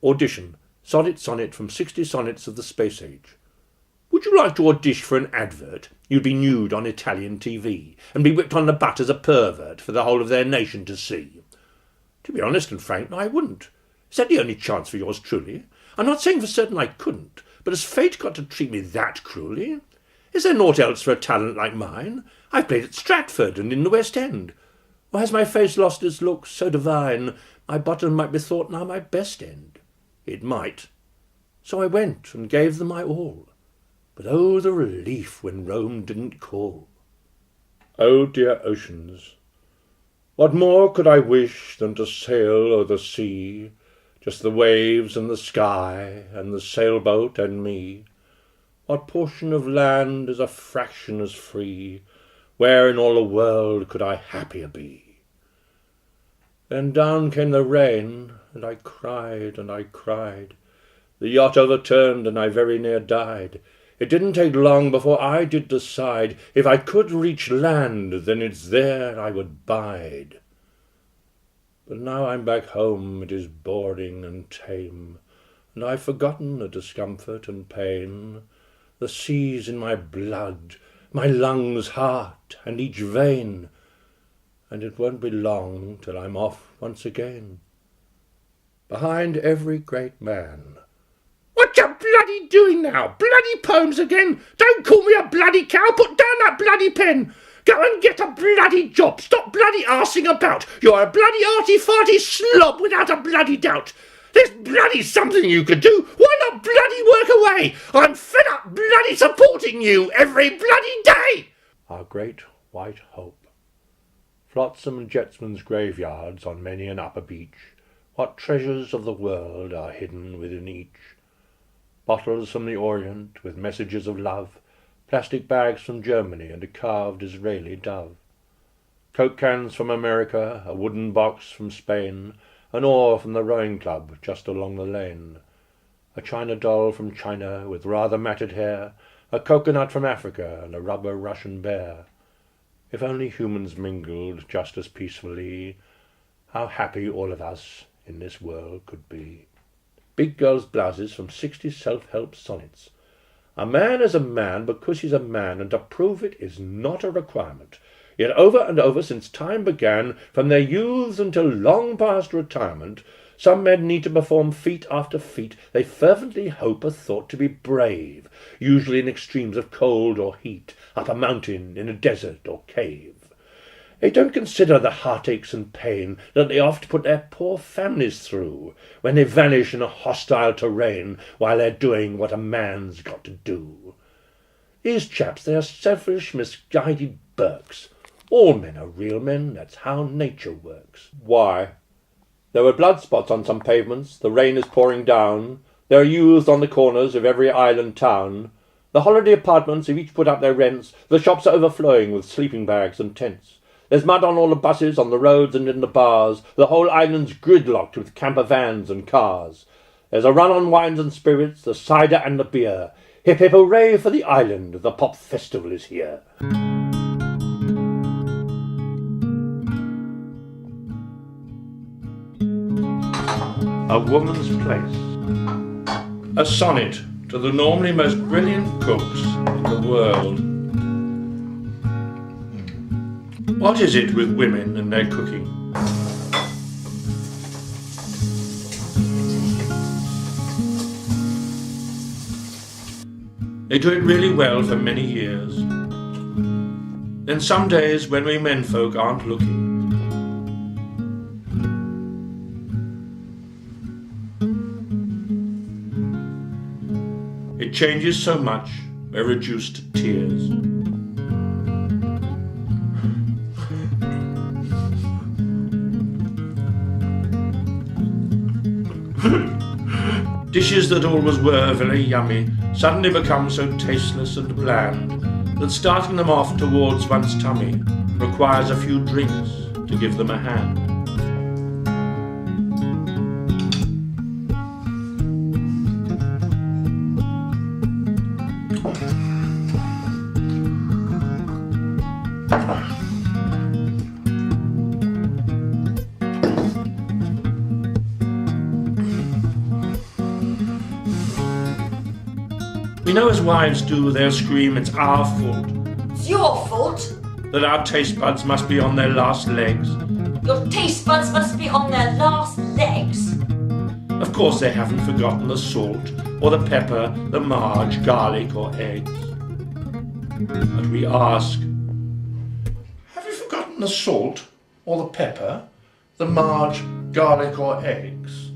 Audition. Sonnet from 60 Sonnets of the Space Age. Would you like to audition for an advert? You'd be nude on Italian TV and be whipped on the butt as a pervert for the whole of their nation to see. To be honest and frank, I wouldn't. Is that the only chance for yours truly? I'm not saying for certain I couldn't, but has fate got to treat me that cruelly? Is there naught else for a talent like mine? I've played at Stratford and in the West End. Or has my face lost its look so divine, my bottom might be thought now my best end? It might. So I went and gave them my all. But oh, the relief when Rome didn't call. Oh, dear oceans, what more could I wish than to sail o'er the sea, just the waves and the sky and the sailboat and me? What portion of land is a fraction as free? Where in all the world could I happier be? Then down came the rain, and I cried and I cried. The yacht overturned and I very near died. It didn't take long before I did decide, if I could reach land, then it's there I would bide. But now I'm back home, it is boring and tame, and I've forgotten the discomfort and pain. The sea's in my blood, my lungs, heart, and each vein, and it won't be long till I'm off once again. Behind every great man. What you bloody doing now? Bloody poems again? Don't call me a bloody cow. Put down that bloody pen. Go and get a bloody job. Stop bloody arsing about. You're a bloody arty-farty slob without a bloody doubt. There's bloody something you could do. Why not bloody work away? I'm fed up bloody supporting you every bloody day. Our great white hope. Flotsam and jetsmen's graveyards on many an upper beach. What treasures of the world are hidden within each? Bottles from the Orient with messages of love, plastic bags from Germany and a carved Israeli dove. Coke cans from America, a wooden box from Spain, an oar from the rowing club just along the lane. A china doll from China with rather matted hair, a coconut from Africa and a rubber Russian bear. If only humans mingled just as peacefully, how happy all of us in this world could be. Big girls' blouses from 60 self-help sonnets. A man is a man because he's a man, and to prove it is not a requirement. Yet over and over since time began, from their youths until long past retirement, some men need to perform feat after feat they fervently hope are thought to be brave, usually in extremes of cold or heat, up a mountain, in a desert or cave. They don't consider the heartaches and pain that they oft put their poor families through when they vanish in a hostile terrain while they're doing what a man's got to do. These chaps, they are selfish, misguided Burks. All men are real men, that's how nature works. Why? There were blood spots on some pavements, the rain is pouring down, there are youths on the corners of every island town. The holiday apartments have each put up their rents, the shops are overflowing with sleeping bags and tents. There's mud on all the buses, on the roads and in the bars. The whole island's gridlocked with camper vans and cars. There's a run on wines and spirits, the cider and the beer. Hip hip hooray for the island, the pop festival is here. A woman's place. A sonnet to the normally most brilliant cooks in the world. What is it with women and their cooking? They do it really well for many years. Then some days when we menfolk aren't looking, it changes so much, we're reduced to tears. Dishes that always were very yummy suddenly become so tasteless and bland that starting them off towards one's tummy requires a few drinks to give them a hand. We know as wives do, they'll scream, it's our fault, It's your fault. that our taste buds must be on their last legs. Your taste buds must be on their last legs. Of course they haven't forgotten the salt, or the pepper, the marge, garlic or eggs. But we ask, have you forgotten the salt, or the pepper, the marge, garlic or eggs?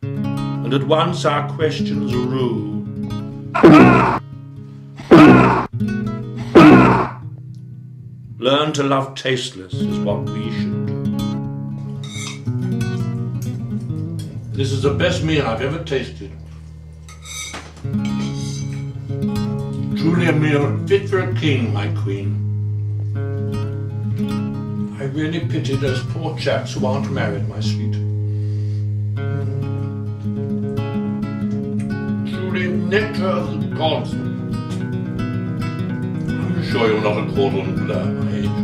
And at once our questions rue. Learn to love tasteless is what we should do. This is the best meal I've ever tasted. Truly a meal fit for a king, my queen. I really pity those poor chaps who aren't married, my sweet. Truly nectar of the gods. I'm sure you're not a cordon bleu, my angel.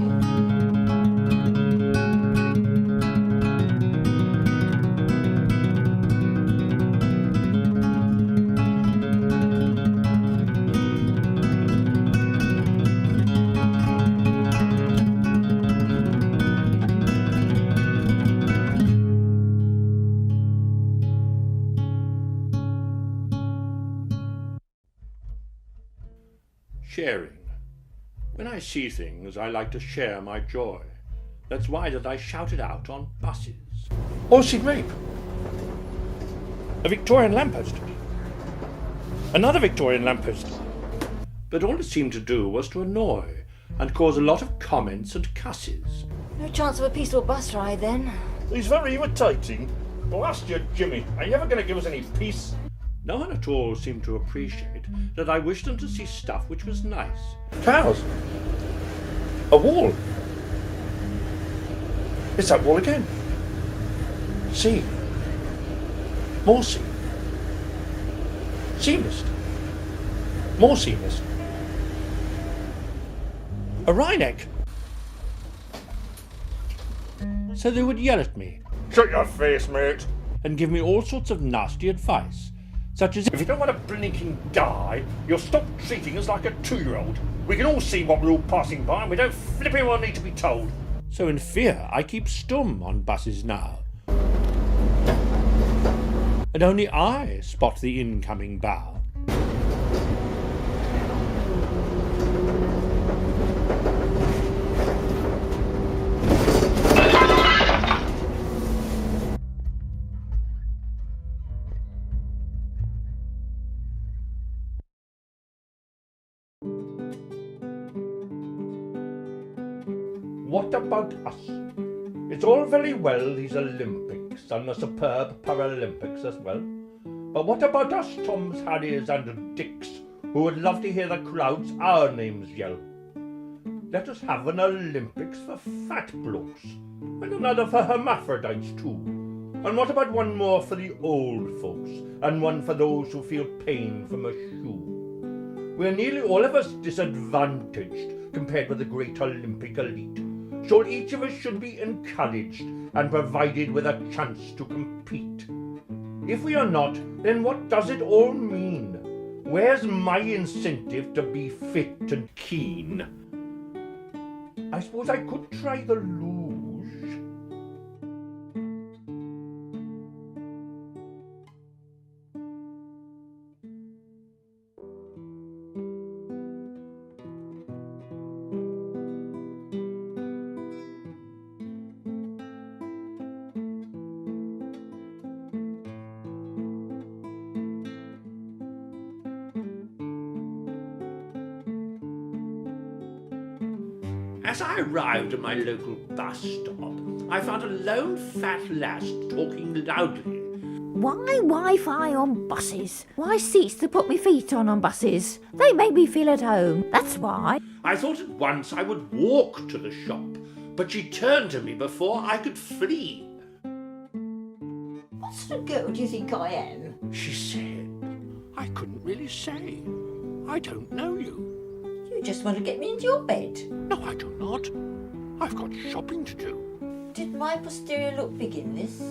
Sharing. When I see things, I like to share my joy. That's why that I shout it out on buses. Horsey grape. A Victorian lamppost. Another Victorian lamppost. But all it seemed to do was to annoy and cause a lot of comments and cusses. No chance of a peaceful bus ride then. He's very irritating. Well, ask you, Jimmy, are you ever going to give us any peace? No one at all seemed to appreciate that I wished them to see stuff which was nice. Cows. A wall. It's that wall again. Sea. More sea. Sea mist. More sea mist. A wryneck. So they would yell at me. Shut your face, mate. And give me all sorts of nasty advice. Such as, if you don't want to blinking die, you'll stop treating us like a 2-year-old. We can all see what we're all passing by and we don't flipping well need to be told. So in fear, I keep stum on buses now. And only I spot the incoming bow. What about us? It's all very well, these Olympics, and the superb Paralympics as well. But what about us Toms, Harrys and Dicks, who would love to hear the crowds our names yell? Let us have an Olympics for fat blokes, and another for hermaphrodites too. And what about one more for the old folks, and one for those who feel pain from a shoe? We're nearly all of us disadvantaged compared with the great Olympic elite. So each of us should be encouraged and provided with a chance to compete. If we are not, then what does it all mean? Where's my incentive to be fit and keen? I suppose I could try the luge. As I arrived at my local bus stop, I found a lone fat lass talking loudly. Why Wi-Fi on buses? Why seats to put my feet on buses? They make me feel at home, that's why. I thought at once I would walk to the shop, but she turned to me before I could flee. What sort of girl do you think I am? She said, I couldn't really say. I don't know you. You just want to get me into your bed. No, I do not. I've got shopping to do. Did my posterior look big in this?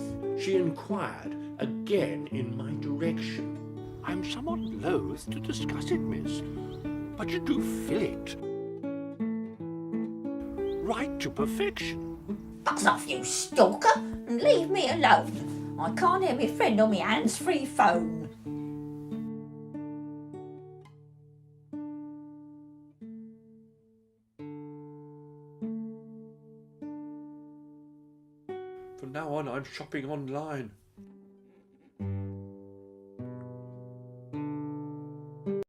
She inquired again in my direction. I'm somewhat loath to discuss it, miss, but you do fill it right to perfection. Buzz off, you stalker, and leave me alone. I can't hear my friend on my hands-free phone. From now on, I'm shopping online.